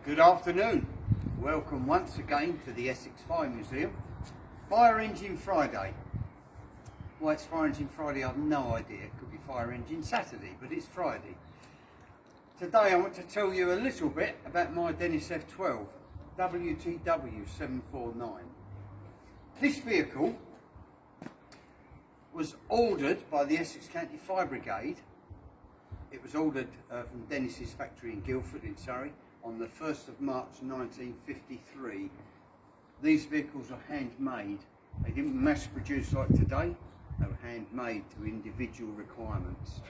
Good afternoon. Welcome once again to the Essex Fire Museum. Fireengine Friday. Why it's Fireengine Friday, I've no idea. It could be Fireengine Saturday, but it's Friday. Today I want to tell you a little bit about my Dennis F12 WTW 749. This vehicle was ordered by the Essex County Fire Brigade. It was ordered from Dennis's factory in Guildford in Surrey on the 1st of March 1953. These vehicles are handmade. They didn't mass produce like today. They were handmade to individual requirements.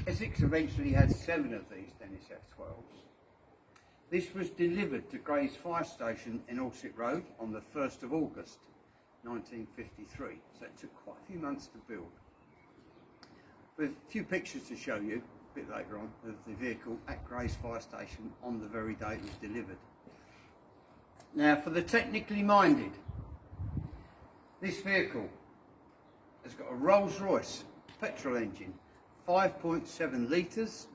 Essex eventually had 7 of these Dennis F12s. This was delivered to Grays Fire Station in Alsip Road on the 1st of August 1953. So it took quite a few months to build. With a few pictures to show you a bit later on of the vehicle at Grays Fire Station on the very day it was delivered. Now, for the technically minded, this vehicle has got a Rolls-Royce petrol engine, 5.7 litres,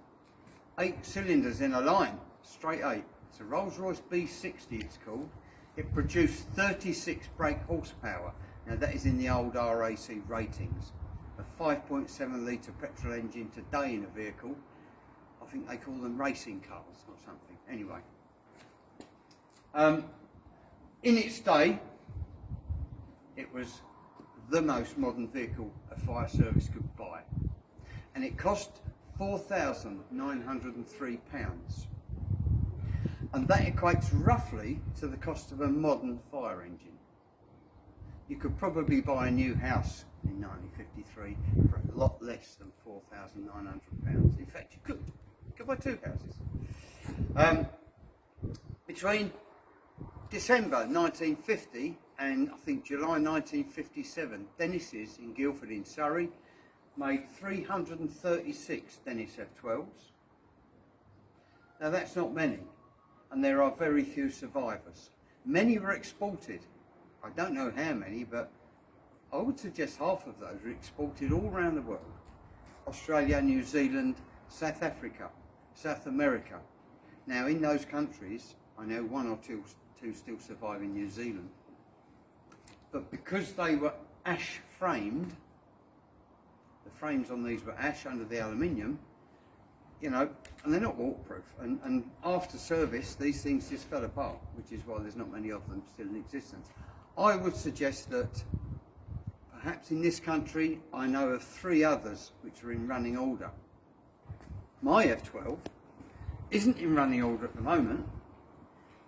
8 cylinders in a line, straight 8. It's a Rolls-Royce B60 it's called. It produced 36 brake horsepower. Now that is in the old RAC ratings. A 5.7 litre petrol engine today in a vehicle, I think they call them racing cars or something. Anyway, in its day, it was the most modern vehicle a fire service could buy, and it cost £4,903, and that equates roughly to the cost of a modern fire engine. You could probably buy a new house in 1953 for a lot less than £4,900. In fact, you could buy 2 houses. Between December 1950 and I think July 1957, Dennis's in Guildford in Surrey made 336 Dennis F12s. Now that's not many, and there are very few survivors. Many were exported. I don't know how many, but I would suggest half of those were exported all around the world. Australia, New Zealand, South Africa, South America. Now in those countries, I know 1 or 2 still survive in New Zealand. But because they were ash framed, the frames on these were ash under the aluminium, you know, and they're not waterproof. And after service, these things just fell apart, which is why there's not many of them still in existence. I would suggest that perhaps in this country, I know of 3 others which are in running order. My F12 isn't in running order at the moment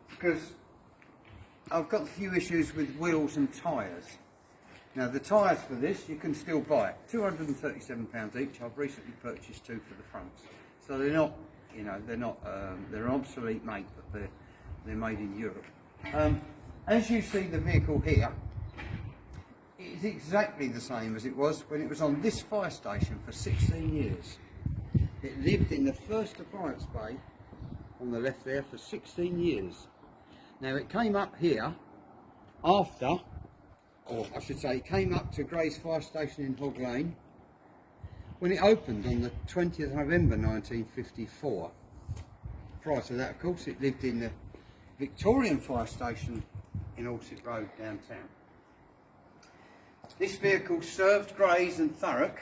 because I've got a few issues with wheels and tyres. Now the tyres for this you can still buy, £237 each. I've recently purchased 2 for the fronts, so they're not, you know, they're an obsolete make, but they're made in Europe. As you see the vehicle here, it is exactly the same as it was when it was on this fire station for 16 years. It lived in the first appliance bay on the left there for 16 years. Now it came up here after, or I should say it came up to Grays Fire Station in Hog Lane when it opened on the 20th of November 1954. Prior to that, of course, it lived in the Victorian Fire Station in Alsip Road downtown. This vehicle served Grays and Thurrock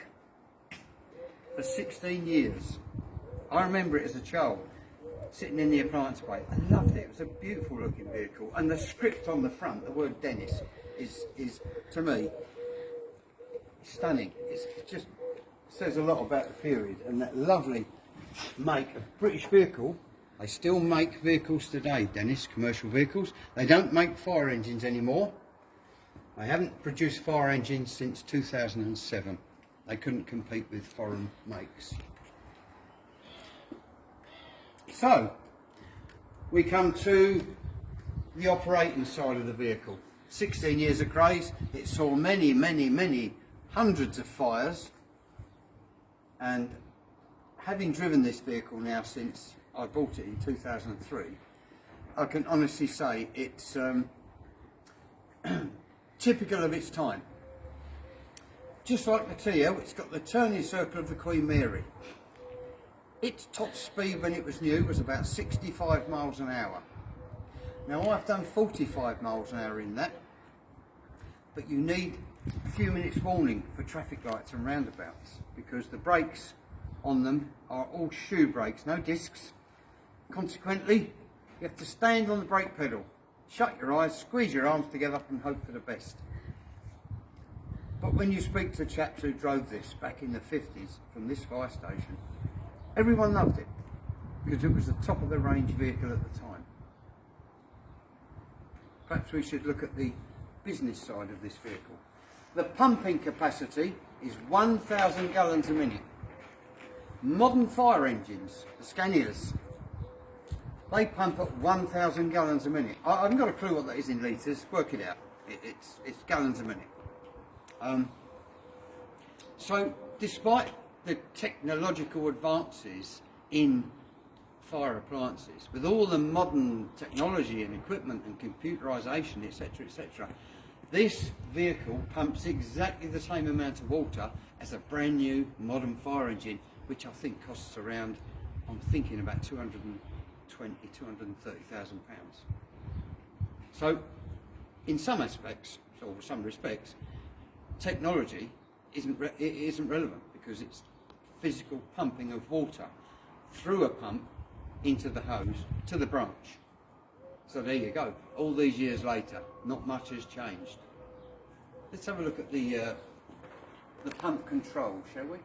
for 16 years. I remember it as a child, sitting in the appliance bay. I loved it. It was a beautiful looking vehicle, and the script on the front, the word Dennis, is to me stunning. It just says a lot about the period and that lovely make of British vehicle. They still make vehicles today, Dennis, commercial vehicles. They don't make fire engines anymore. They haven't produced fire engines since 2007. They couldn't compete with foreign makes. So, we come to the operating side of the vehicle. 16 years of Grays, it saw many, many, many hundreds of fires, and having driven this vehicle now since I bought it in 2003, I can honestly say it's typical of its time. Just like the TL, it's got the turning circle of the Queen Mary. Its top speed when it was new was about 65 miles an hour. Now I've done 45 miles an hour in that, but you need a few minutes warning for traffic lights and roundabouts because the brakes on them are all shoe brakes, no discs. Consequently, you have to stand on the brake pedal, shut your eyes, squeeze your arms together and hope for the best. But when you speak to chaps who drove this back in the 50s from this fire station, everyone loved it because it was the top of the range vehicle at the time. Perhaps we should look at the business side of this vehicle. The pumping capacity is 1,000 gallons a minute. Modern fire engines, the Scanias, they pump at 1,000 gallons a minute. I haven't got a clue what that is in litres, work it out. It's gallons a minute. So despite the technological advances in fire appliances, with all the modern technology and equipment and computerisation, etc., this vehicle pumps exactly the same amount of water as a brand new modern fire engine, which I think costs around, I'm thinking about 230,000 pounds. So in some aspects, or some respects, technology isn't relevant because it's physical pumping of water through a pump into the hose to the branch. So there you go. All these years later, not much has changed. Let's have a look at the pump control, shall we?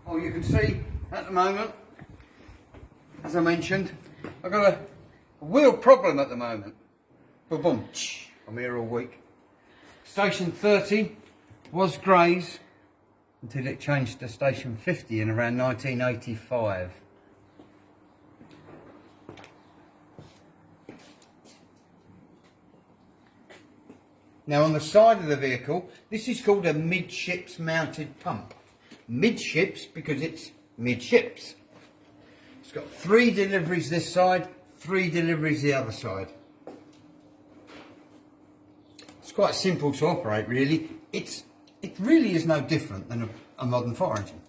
Oh, you can see at the moment, as I mentioned, I've got a wheel problem at the moment. Boom, boom. I'm here all week. Station 30 was Grays until it changed to Station 50 in around 1985. Now on the side of the vehicle, this is called a midships mounted pump. Midships because it's midships. It's got 3 deliveries this side, 3 deliveries the other side. It's quite simple to operate really. It really is no different than a modern fire engine.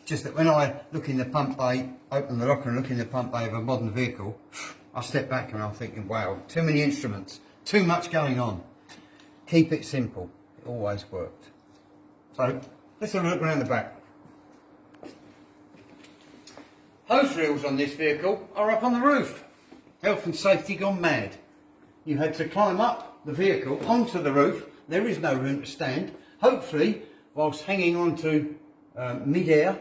Just that when I look in the pump bay, open the locker and look in the pump bay of a modern vehicle, I step back and I'm thinking, wow, too many instruments, too much going on. Keep it simple. It always worked. So let's have a look around the back. Hose reels on this vehicle are up on the roof. Health and safety gone mad. You had to climb up the vehicle onto the roof. There is no room to stand. Hopefully, whilst hanging on to mid-air,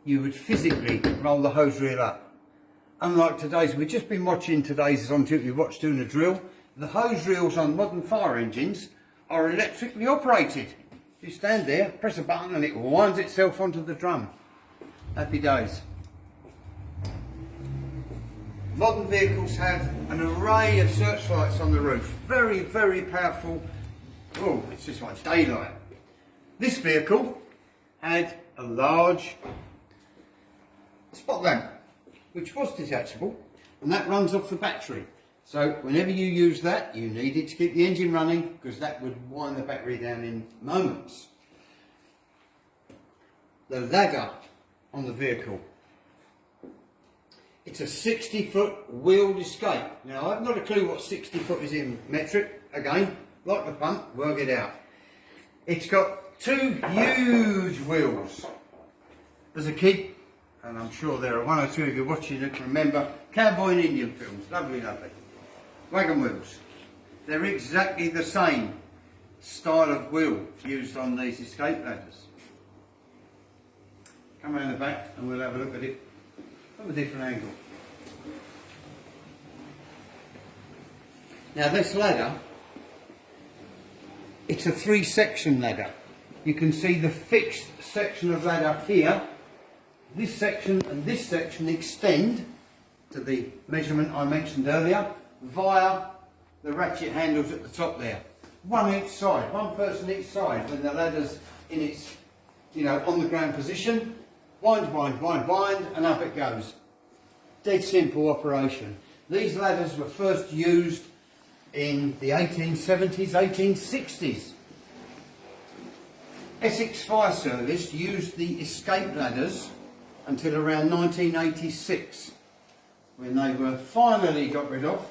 you would physically roll the hose reel up. Unlike today's, we've just been watching today's on duty watch doing a drill. The hose reels on modern fire engines are electrically operated. You stand there, press a button and it winds itself onto the drum. Happy days. Modern vehicles have an array of searchlights on the roof. Very, very powerful. Oh, it's just like daylight. This vehicle had a large spot lamp, which was detachable, and that runs off the battery. So whenever you use that, you needed to keep the engine running because that would wind the battery down in moments. The ladder on the vehicle. It's a 60-foot wheeled escape. Now I've not a clue what 60 foot is in metric. Again, like the pump, work it out. It's got 2 huge wheels. As a kid, and I'm sure there are 1 or 2 of you watching that can remember cowboy and Indian films. Lovely, lovely. Wagon wheels. They're exactly the same style of wheel used on these escape ladders. Come around the back and we'll have a look at it from a different angle. Now this ladder, it's a 3-section ladder. You can see the fixed section of ladder here. This section and this section extend to the measurement I mentioned earlier via the ratchet handles at the top there. 1 each side, 1 person each side when the ladder's in its, on the ground position. Wind, wind, wind, wind, and up it goes. Dead simple operation. These ladders were first used in the 1870s, 1860s. Essex Fire Service used the escape ladders until around 1986, when they were finally got rid of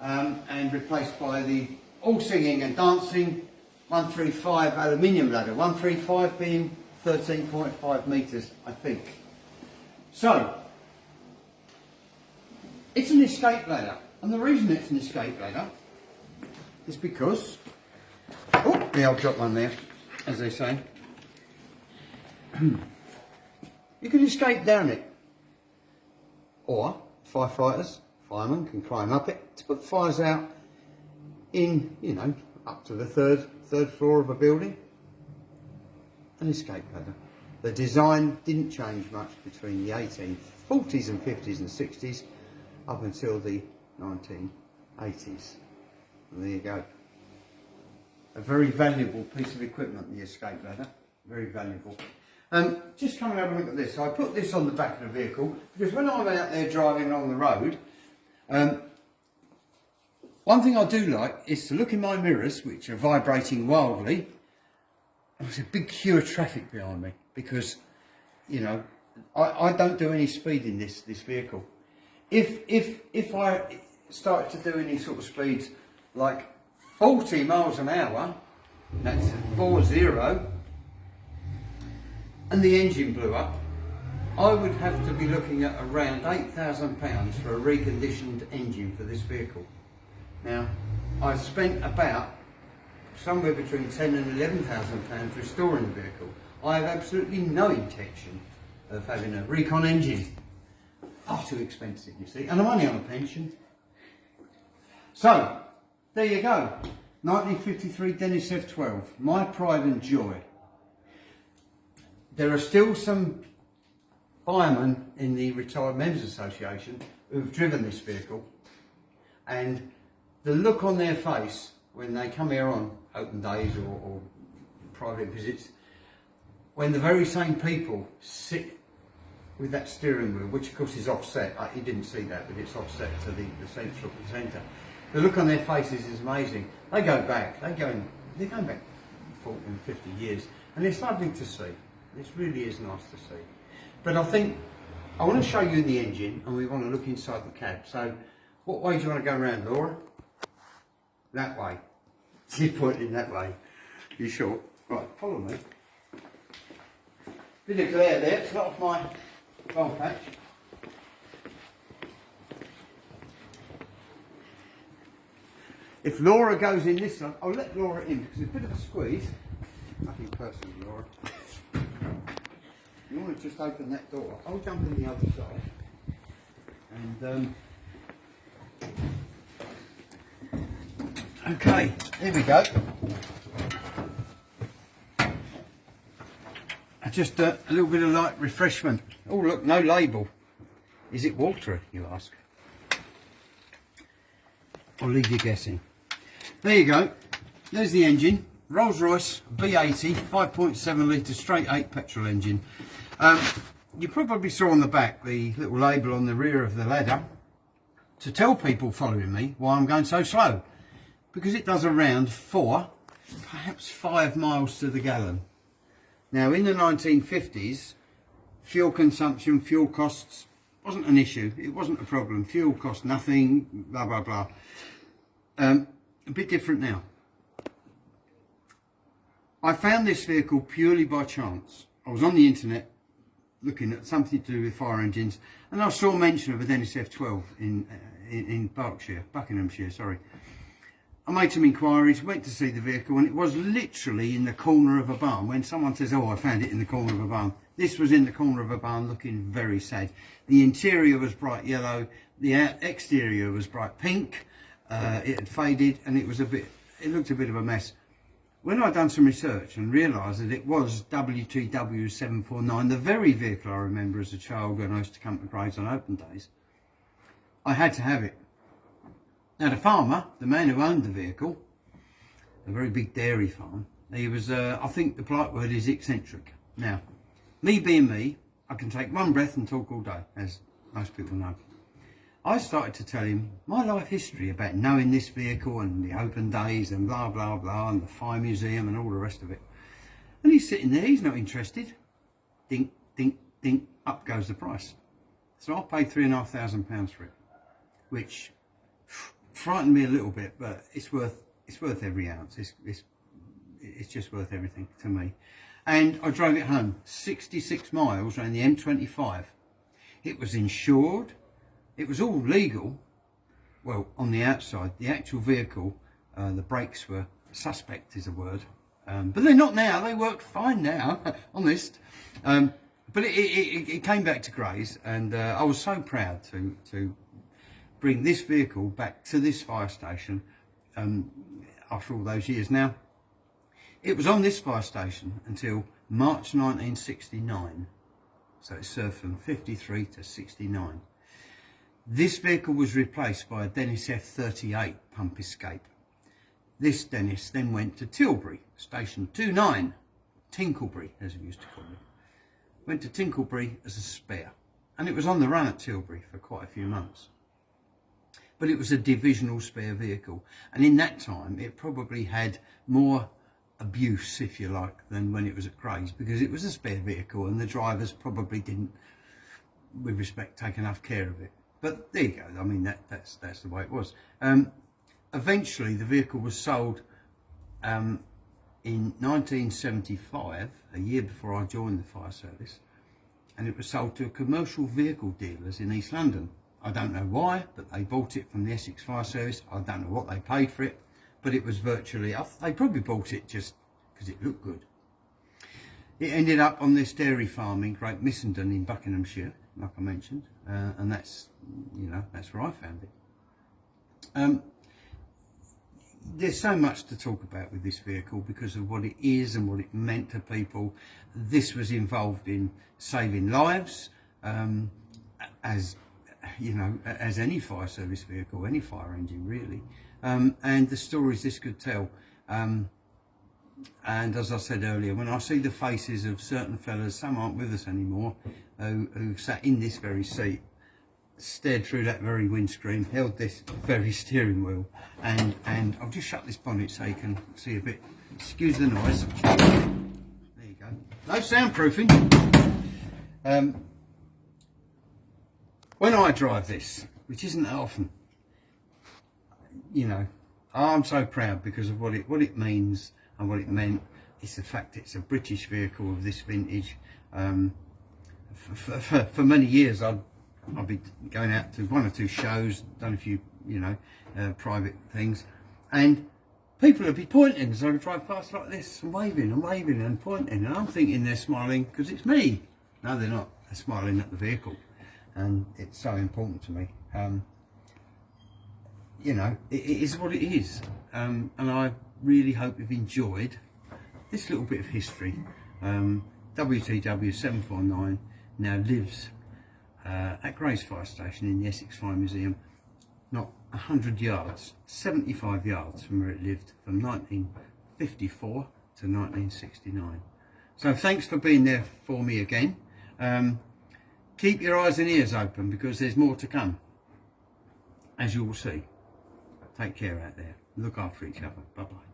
and replaced by the all singing and dancing 135 aluminium ladder, 135 being 13.5 metres, I think. So, it's an escape ladder, and the reason it's an escape ladder is because, oh, yeah, I'll drop one there, as they say. You can escape down it, or firefighters, firemen can climb up it to put fires out in, you know, up to the third floor of a building. An escape ladder. The design didn't change much between the 1840s and 50s and 60s up until the 1980s. And there you go. A very valuable piece of equipment, the escape ladder. Very valuable. Just come and have a look at this. I put this on the back of the vehicle because when I'm out there driving along the road, one thing I do like is to look in my mirrors, which are vibrating wildly. There's a big queue of traffic behind me because, you know, I don't do any speed in this vehicle. If I start to do any sort of speeds like 40 miles an hour, that's 40, and the engine blew up, I would have to be looking at around £8,000 for a reconditioned engine for this vehicle. Now, I've spent about somewhere between £10,000 and £11,000 restoring the vehicle. I have absolutely no intention of having a recon engine. Far too expensive, you see, and I'm only on a pension. So, there you go. 1953 Dennis F12, my pride and joy. There are still some firemen in the Retired Members Association who've driven this vehicle, and the look on their face when they come here on open days or private visits, when the very same people sit with that steering wheel, which of course is offset, you didn't see that, but it's offset to the centre. The look on their faces is amazing. They go back, they're going back 40 and 50 years, and it's lovely to see. This really is nice to see. But I think I want to show you the engine, and we want to look inside the cab. So, what way do you want to go around, Laura? That way. She's pointing that way. You sure? Right, follow me. Bit of glare there, it's not off my roll patch. If Laura goes in this one, I'll let Laura in because it's a bit of a squeeze. Nothing personal, Laura. You want to just open that door. I'll jump in the other side. And okay, here we go. Just a little bit of light refreshment. Oh look, no label. Is it water, you ask? I'll leave you guessing. There you go. There's the engine. Rolls-Royce B80, 5.7 litre straight 8 petrol engine. You probably saw on the back the little label on the rear of the ladder to tell people following me why I'm going so slow. Because it does around 4, perhaps 5 miles to the gallon. Now in the 1950s, fuel consumption, fuel costs wasn't an issue. It wasn't a problem. Fuel cost nothing, blah, blah, blah. A bit different now. I found this vehicle purely by chance. I was on the internet looking at something to do with fire engines, and I saw mention of a Dennis F12 in Buckinghamshire, sorry. I made some inquiries, went to see the vehicle, and it was literally in the corner of a barn. When someone says, oh, I found it in the corner of a barn, this was in the corner of a barn looking very sad. The interior was bright yellow, the exterior was bright pink, it had faded, and it looked a bit of a mess. When I'd done some research and realised that it was WTW749, the very vehicle I remember as a child when I used to come to Grays on open days, I had to have it. Now the farmer, the man who owned the vehicle, a very big dairy farm, he was, I think the polite word is eccentric. Now, me being me, I can take one breath and talk all day, as most people know. I started to tell him my life history about knowing this vehicle and the open days and blah, blah, blah, and the fire museum and all the rest of it. And he's sitting there, he's not interested. Dink, dink, dink, up goes the price. So I paid £3,500 for it, which frightened me a little bit, but it's worth every ounce. It's just worth everything to me. And I drove it home 66 miles around the M25. It was insured. It was all legal. Well, on the outside, the actual vehicle, the brakes were suspect is a word, but they're not now. They work fine now, honest. But it came back to Grays, and I was so proud to bring this vehicle back to this fire station after all those years. Now, it was on this fire station until March 1969, so it served from 53 to 69. This vehicle was replaced by a Dennis F38 pump escape. This Dennis then went to Tilbury, station 29, Tinklebury as we used to call it. Went to Tinklebury as a spare, and it was on the run at Tilbury for quite a few months. But it was a divisional spare vehicle, and in that time it probably had more abuse, if you like, than when it was at Grays, because it was a spare vehicle and the drivers probably didn't, with respect, take enough care of it. But there you go. I mean, that's the way it was. Eventually the vehicle was sold in 1975, a year before I joined the fire service, and it was sold to commercial vehicle dealers in East London. I don't know why, but they bought it from the Essex Fire Service. I don't know what they paid for it, but it was virtually, they probably bought it just because it looked good. It ended up on this dairy farm in Great Missenden in Buckinghamshire, like I mentioned, and that's where I found it. There's so much to talk about with this vehicle because of what it is and what it meant to people. This was involved in saving lives, as you know, as any fire service vehicle, any fire engine really, and the stories this could tell. And as I said earlier, when I see the faces of certain fellas, some aren't with us anymore, who sat in this very seat, stared through that very windscreen, held this very steering wheel, and I'll just shut this bonnet so you can see a bit. Excuse the noise. There you go. No soundproofing. When I drive this, which isn't that often, you know, I'm so proud because of what it means and what it meant. It's the fact it's a British vehicle of this vintage. For many years I'll be going out to one or two shows, done a few, private things, and people will be pointing as I drive past like this, and waving and pointing, and I'm thinking they're smiling because it's me. No, they're not. They're smiling at the vehicle, and it's so important to me. It is what it is, and I really hope you've enjoyed this little bit of history. WTW 749 now lives at Grays Fire Station in the Essex Fire Museum, not 100 yards, 75 yards from where it lived from 1954 to 1969. So thanks for being there for me again. Keep your eyes and ears open because there's more to come, as you will see. Take care out there. Look after each other. Bye-bye.